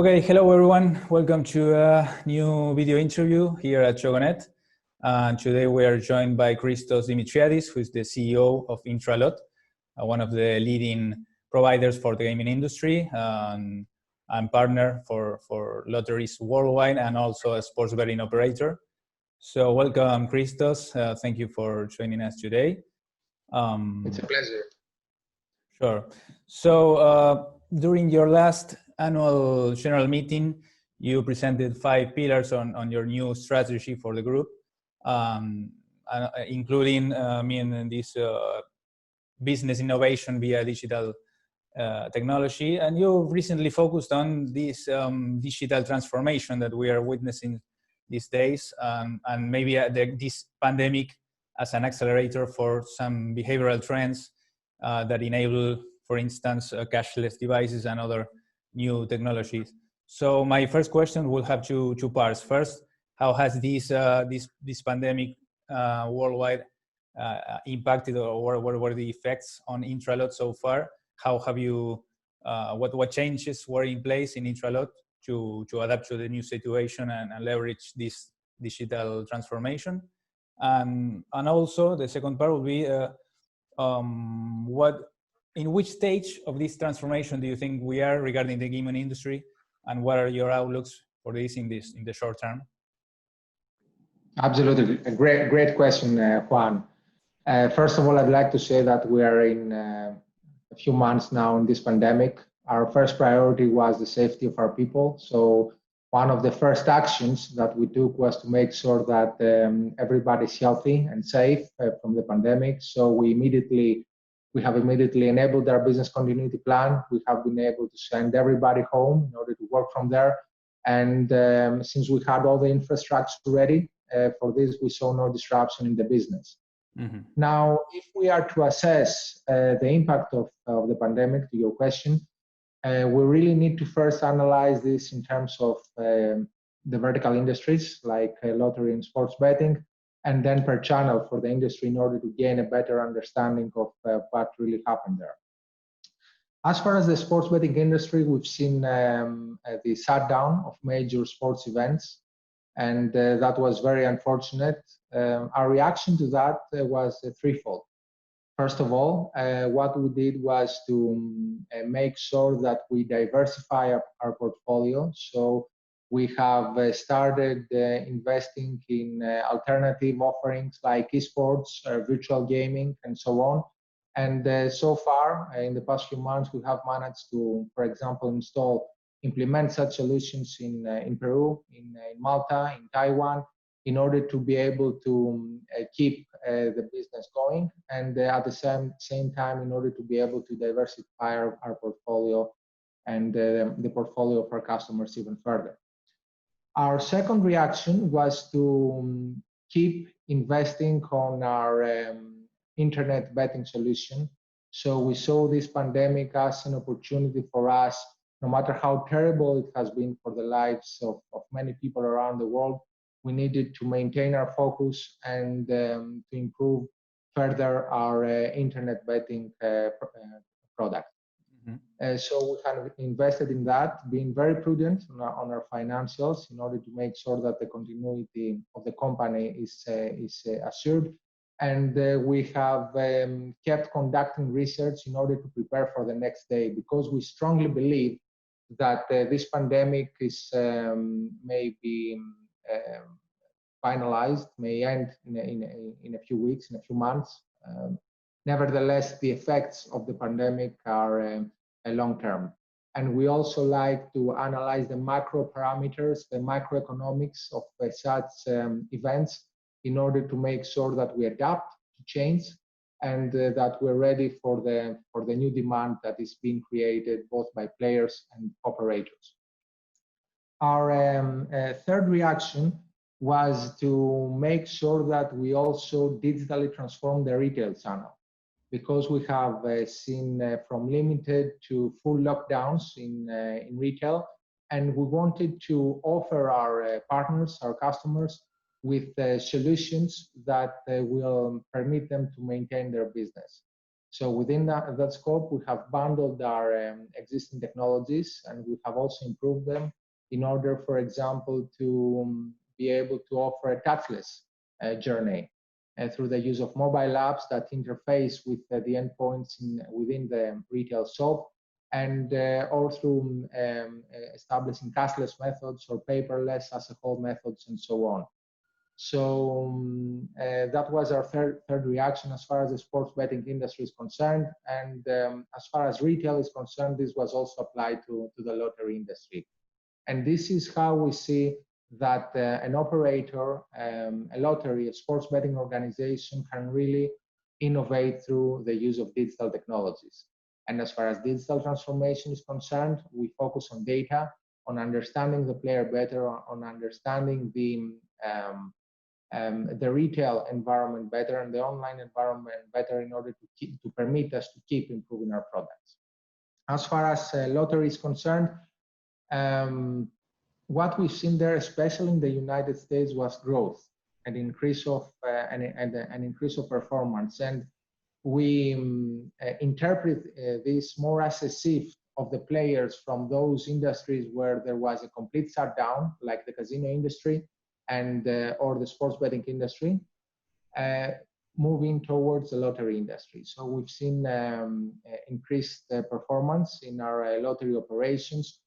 Okay, hello everyone. Welcome to a new video interview here at Chogonet. Today we are joined by Chris Dimitriadis, who is the CEO of INTRALOT, one of the leading providers for the gaming industry, and partner for lotteries worldwide, and also a sports betting operator. So welcome, Christos. Thank you for joining us today. It's a pleasure. Sure. So during your last annual general meeting, you presented 5 pillars on your new strategy for the group, including this business innovation via digital technology. And you recently focused on this digital transformation that we are witnessing these days, and maybe this pandemic as an accelerator for some behavioral trends that enable, for instance, cashless devices and other new technologies. So my first question will have two parts. First, how has this pandemic worldwide impacted, or what were the effects on INTRALOT so far? How have you, what changes were in place in INTRALOT to adapt to the new situation and leverage this digital transformation? And also the second part will be in which stage of this transformation do you think we are regarding the gaming industry, and what are your outlooks for this in the short term? Absolutely, a great question, Juan. First of all, I'd like to say that we are in a few months now in this pandemic. Our first priority was the safety of our people. So one of the first actions that we took was to make sure that everybody's healthy and safe from the pandemic. So we have immediately enabled our business continuity plan. We have been able to send everybody home in order to work from there. And since we had all the infrastructure ready for this, we saw no disruption in the business. Mm-hmm. Now, if we are to assess the impact of the pandemic, to your question, we really need to first analyze this in terms of the vertical industries like lottery and sports betting, and then per channel for the industry in order to gain a better understanding of what really happened there. As far as the sports betting industry, we've seen the shutdown of major sports events, and that was very unfortunate. Our reaction to that was threefold. First of all, what we did was to make sure that we diversify our portfolio. So we have started investing in alternative offerings like esports, virtual gaming, and so on. And so far, in the past few months, we have managed to, for example, implement such solutions in Peru, in Malta, in Taiwan, in order to be able to keep the business going, and at the same time, in order to be able to diversify our portfolio and the portfolio of our customers even further. Our second reaction was to keep investing on our internet betting solution. So we saw this pandemic as an opportunity for us, no matter how terrible it has been for the lives of many people around the world. We needed to maintain our focus and to improve further our internet betting product. Mm-hmm. So we kind of invested in that, being very prudent on our financials in order to make sure that the continuity of the company is assured. And we have kept conducting research in order to prepare for the next day, because we strongly believe that this pandemic is maybe finalized, may end in a few weeks, in a few months. Nevertheless, the effects of the pandemic are long-term. And we also like to analyze the macro parameters, the macroeconomics of such events, in order to make sure that we adapt to change and that we're ready for the new demand that is being created both by players and operators. Our third reaction was to make sure that we also digitally transform the retail channel, because we have seen from limited to full lockdowns in retail, and we wanted to offer our partners, our customers, with solutions that will permit them to maintain their business. So within that scope, we have bundled our existing technologies, and we have also improved them in order, for example, to be able to offer a touchless journey through the use of mobile apps that interface with the endpoints within the retail shop, and or through establishing cashless methods or paperless as a whole methods and so on. So that was our third reaction as far as the sports betting industry is concerned. And as far as retail is concerned, this was also applied to the lottery industry. And this is how we see that an operator, a lottery, a sports betting organization can really innovate through the use of digital technologies. And as far as digital transformation is concerned, we focus on data, on understanding the player better, on understanding the retail environment better and the online environment better in order to permit us to keep improving our products. As far as lottery is concerned, what we've seen there, especially in the United States, was growth and increase of an increase of performance. And we interpret this more as a shift of the players from those industries where there was a complete shutdown, like the casino industry and or the sports betting industry, moving towards the lottery industry. So we've seen increased performance in our lottery operations.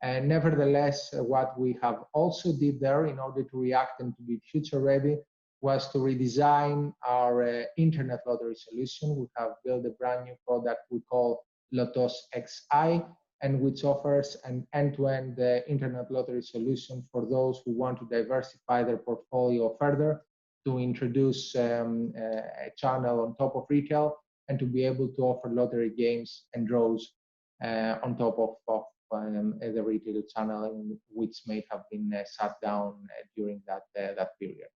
Nevertheless, what we have also did there in order to react and to be future ready was to redesign our internet lottery solution. We have built a brand new product we call Lotos XI, and which offers an end-to-end internet lottery solution for those who want to diversify their portfolio further, to introduce a channel on top of retail, and to be able to offer lottery games and draws on top of the retail channel, which may have been shut down during that period.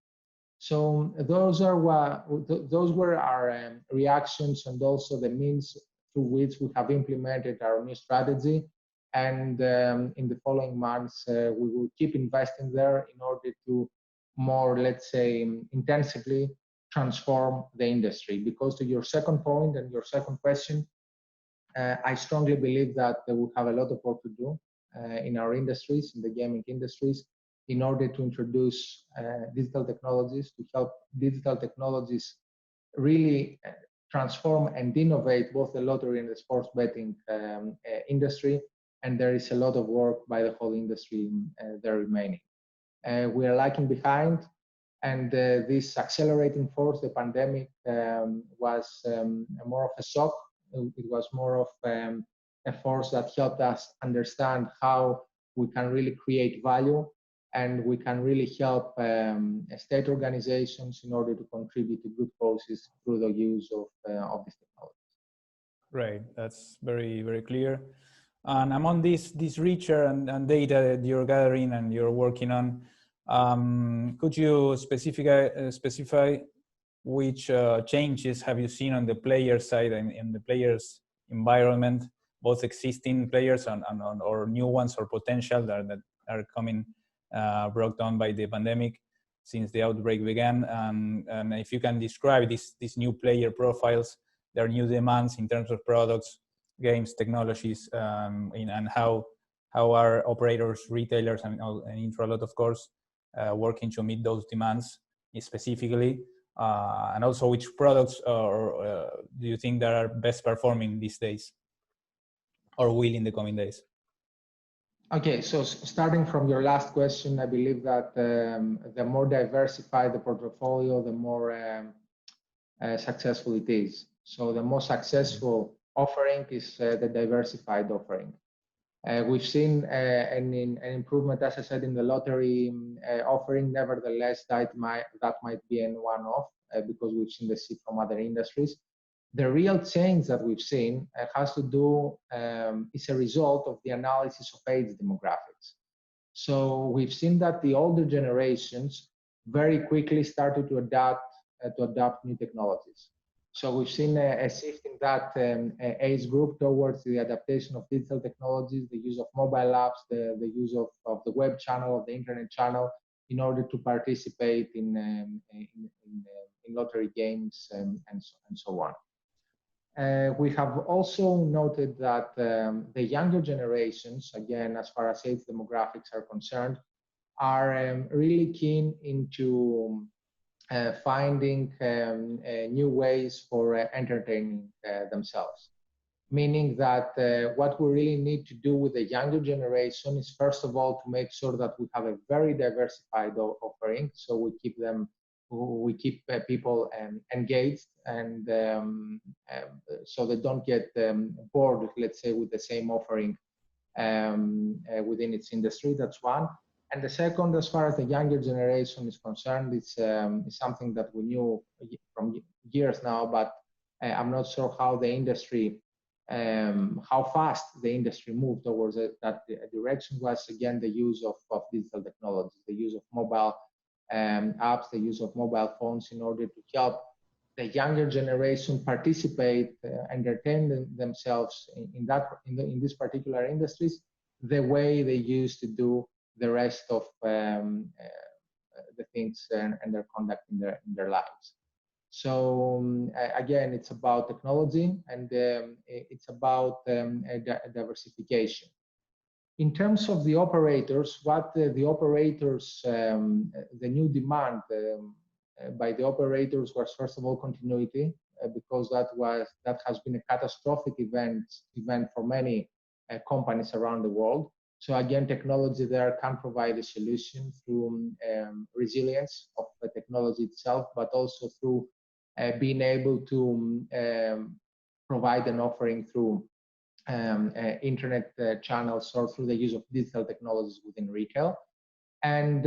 So those were our reactions, and also the means through which we have implemented our new strategy. And in the following months, we will keep investing there in order to more, let's say, intensively transform the industry. Because to your second point and your second question, I strongly believe that we have a lot of work to do in our industries, in the gaming industries, in order to introduce digital technologies, to help digital technologies really transform and innovate both the lottery and the sports betting industry. And there is a lot of work by the whole industry there remaining. We are lagging behind, and this accelerating force, the pandemic, was more of a shock. It was more of a force that helped us understand how we can really create value, and we can really help state organizations in order to contribute to good causes through the use of these technologies. Right, that's very, very clear. And among this research and data that you're gathering and you're working on, could you specify which changes have you seen on the player side and in the players' environment, both existing players or new ones or potential that are coming brought on by the pandemic since the outbreak began? And if you can describe these new player profiles, their new demands in terms of products, games, technologies, and how are operators, retailers, and INTRALOT, of course, working to meet those demands specifically, and also which products do you think that are best performing these days or will in the coming days? Okay, so starting from your last question, I believe that the more diversified the portfolio, the more successful it is. So the most successful offering is the diversified offering. We've seen an improvement, as I said, in the lottery offering. Nevertheless, that might be a one-off because we've seen the shift from other industries. The real change that we've seen has to do, is a result of the analysis of age demographics. So we've seen that the older generations very quickly started to adopt new technologies. So we've seen a shift in that age group towards the adaptation of digital technologies, the use of mobile apps, the use of the web channel, of the internet channel, in order to participate in lottery games and so on. We have also noted that the younger generations, again, as far as age demographics are concerned, are really keen into finding new ways for entertaining themselves. Meaning that what we really need to do with the younger generation is, first of all, to make sure that we have a very diversified offering, so we keep people engaged, and so they don't get bored, let's say, with the same offering within its industry. That's one. And the second, as far as the younger generation is concerned, it's something that we knew from years now, but I'm not sure how the industry, how fast the industry moved towards that direction, was again the use of digital technologies, the use of mobile apps, the use of mobile phones in order to help the younger generation participate, entertain themselves in these particular industries the way they used to do the rest of the things and their conduct in their lives. So again, it's about technology, and it's about diversification. In terms of the operators, what the operators, the new demand by the operators was, first of all, continuity, because that has been a catastrophic event for many companies around the world. So again, technology there can provide a solution through resilience of the technology itself, but also through being able to provide an offering through internet channels or through the use of digital technologies within retail. And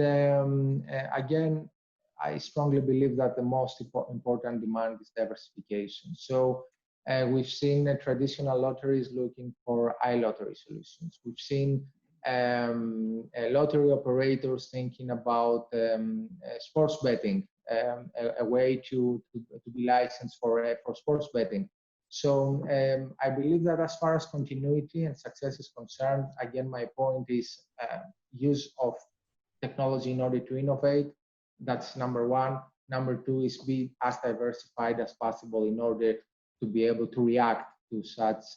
again, I strongly believe that the most important demand is diversification. So we've seen traditional lotteries looking for iLottery solutions. We've seen lottery operators thinking about sports betting, a way to be licensed for sports betting. So I believe that as far as continuity and success is concerned, again, my point is use of technology in order to innovate. That's number one. Number two is be as diversified as possible in order to be able to react to such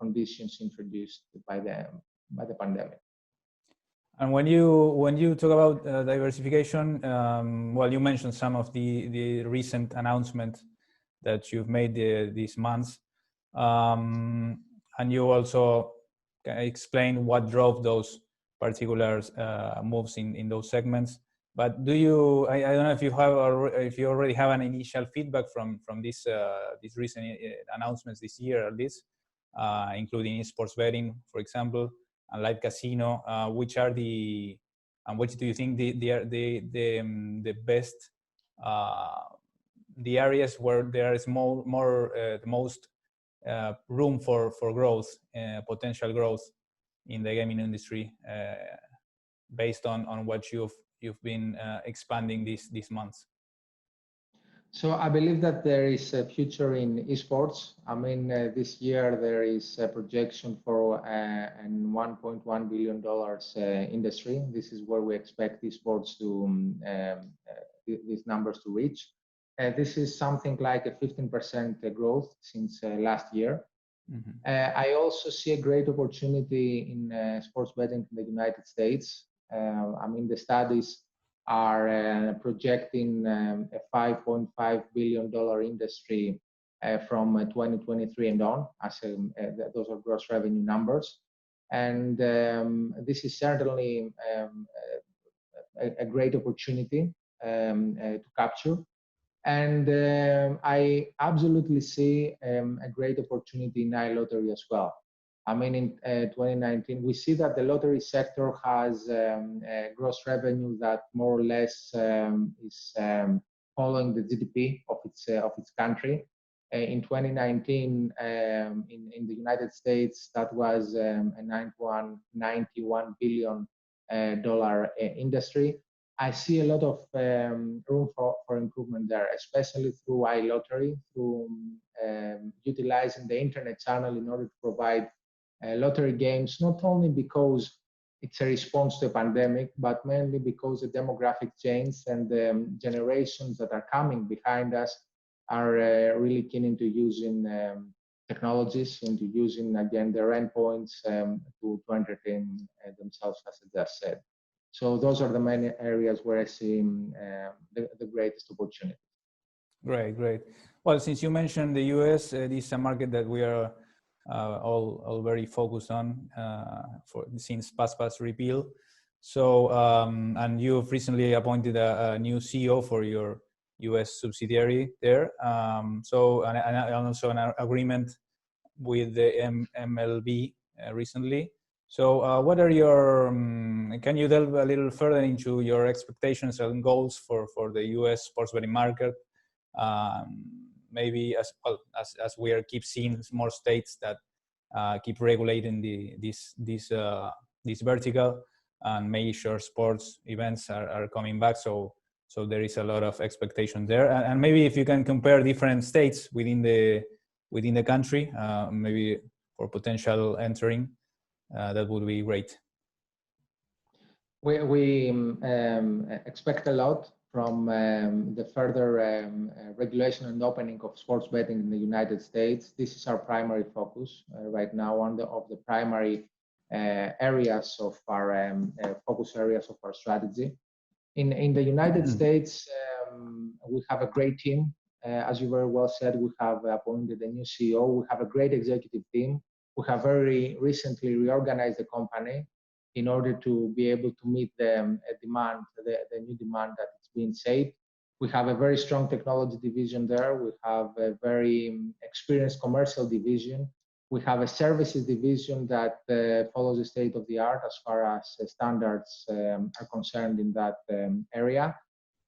conditions introduced by the pandemic. And when you talk about diversification, well, you mentioned some of the recent announcements that you've made these months, and you also explain what drove those particular moves in those segments. But do you? I don't know if you already have an initial feedback from these recent announcements this year, at least, including sports betting, for example, and live casino. Which do you think the best, the areas where there is the most room for growth, potential growth in the gaming industry, based on what you've been expanding these months? So I believe that there is a future in esports. I mean, this year there is a projection for a $1.1 billion industry. This is where we expect esports to these numbers to reach. This is something like a 15% growth since last year. Mm-hmm. I also see a great opportunity in sports betting in the United States. I mean, the studies are projecting a $5.5 billion industry from 2023 and on, as those are gross revenue numbers. And this is certainly a great opportunity to capture. And I absolutely see a great opportunity in iLottery as well. I mean, in 2019, we see that the lottery sector has a gross revenue that more or less is following the GDP of its country. In 2019, in the United States, that was a $91 billion industry. I see a lot of room for improvement there, especially through iLottery, through utilizing the internet channel in order to provide lottery games, not only because it's a response to a pandemic, but mainly because the demographic change and the generations that are coming behind us are really keen into using technologies, into using again their endpoints to entertain themselves, as I just said. So those are the many areas where I see the greatest opportunity. Great, great. Well, since you mentioned the US, this is a market that we are all very focused on since PASPA's repeal. So, and you've recently appointed a new CEO for your US subsidiary there. And also an agreement with the MLB recently. So what are your, can you delve a little further into your expectations and goals for the US sports betting market? Maybe as well as we keep seeing more states that keep regulating this vertical, and major sports events are coming back. So there is a lot of expectation there. And maybe if you can compare different states within the country, maybe for potential entering, that would be great. We expect a lot from the further regulation and opening of sports betting in the United States. This is our primary focus right now, one of the primary areas of our focus areas of our strategy. In the United States, we have a great team. As you very well said, we have appointed a new CEO. We have a great executive team. We have very recently reorganized the company in order to be able to meet the demand, the new demand that is being shaped. We have a very strong technology division there. We have a very experienced commercial division. We have a services division that follows the state of the art as far as standards are concerned in that area.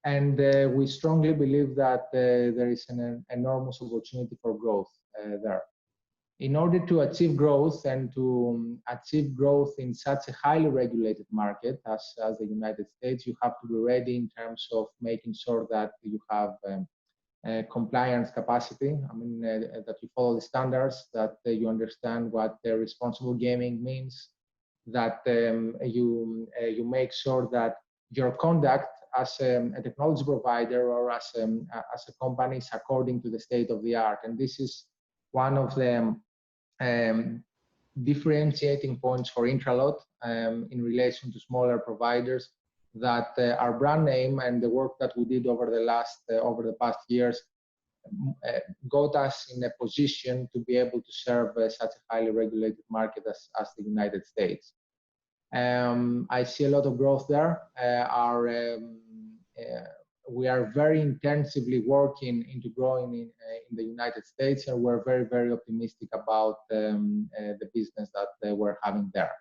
And we strongly believe that there is an enormous opportunity for growth there. In order to achieve growth and to achieve growth in such a highly regulated market as the United States, you have to be ready in terms of making sure that you have compliance capacity. I mean, that you follow the standards, that you understand what responsible gaming means, that you make sure that your conduct as a technology provider or as a company is according to the state of the art. And this is one of the differentiating points for INTRALOT in relation to smaller providers, that our brand name and the work that we did over the past years got us in a position to be able to serve such a highly regulated market as the United States. I see a lot of growth there. We are very intensively working into growing in the United States, and we're very, very optimistic about the business that we're having there.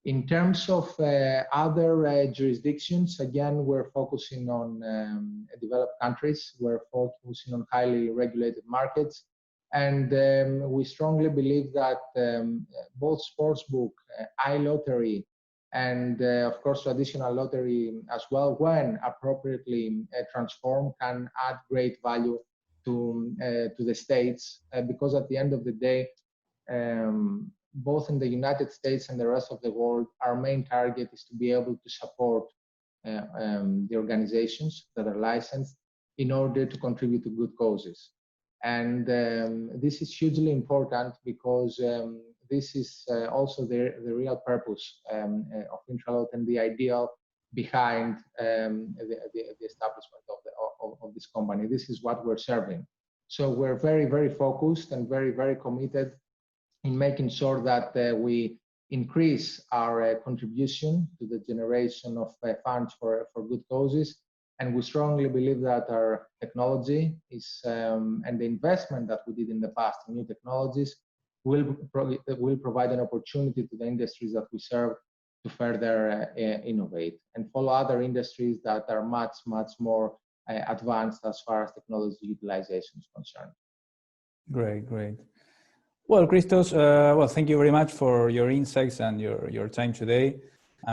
In terms of other jurisdictions, again, we're focusing on developed countries. We're focusing on highly regulated markets. And we strongly believe that both sportsbook, iLottery, and of course traditional lottery as well, when appropriately transformed, can add great value to the states, because at the end of the day, both in the United States and the rest of the world, our main target is to be able to support the organizations that are licensed in order to contribute to good causes. And this is hugely important because this is also the real purpose of INTRALOT and the ideal behind the establishment of this company. This is what we're serving. So we're very, very focused and very, very committed in making sure that we increase our contribution to the generation of funds for good causes. And we strongly believe that our technology is, and the investment that we did in the past in new technologies will provide an opportunity to the industries that we serve to further innovate and follow other industries that are much, much more advanced as far as technology utilization is concerned. Great, great. Well, Christos, well, thank you very much for your insights and your time today.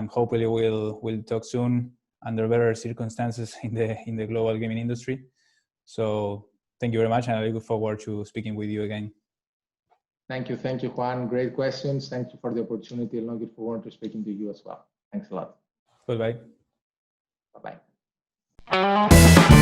Hopefully we'll talk soon under better circumstances in the global gaming industry. So thank you very much, and I look forward to speaking with you again. Thank you, Juan. Great questions. Thank you for the opportunity. I'm looking forward to speaking to you as well. Thanks a lot. Goodbye. Bye-bye.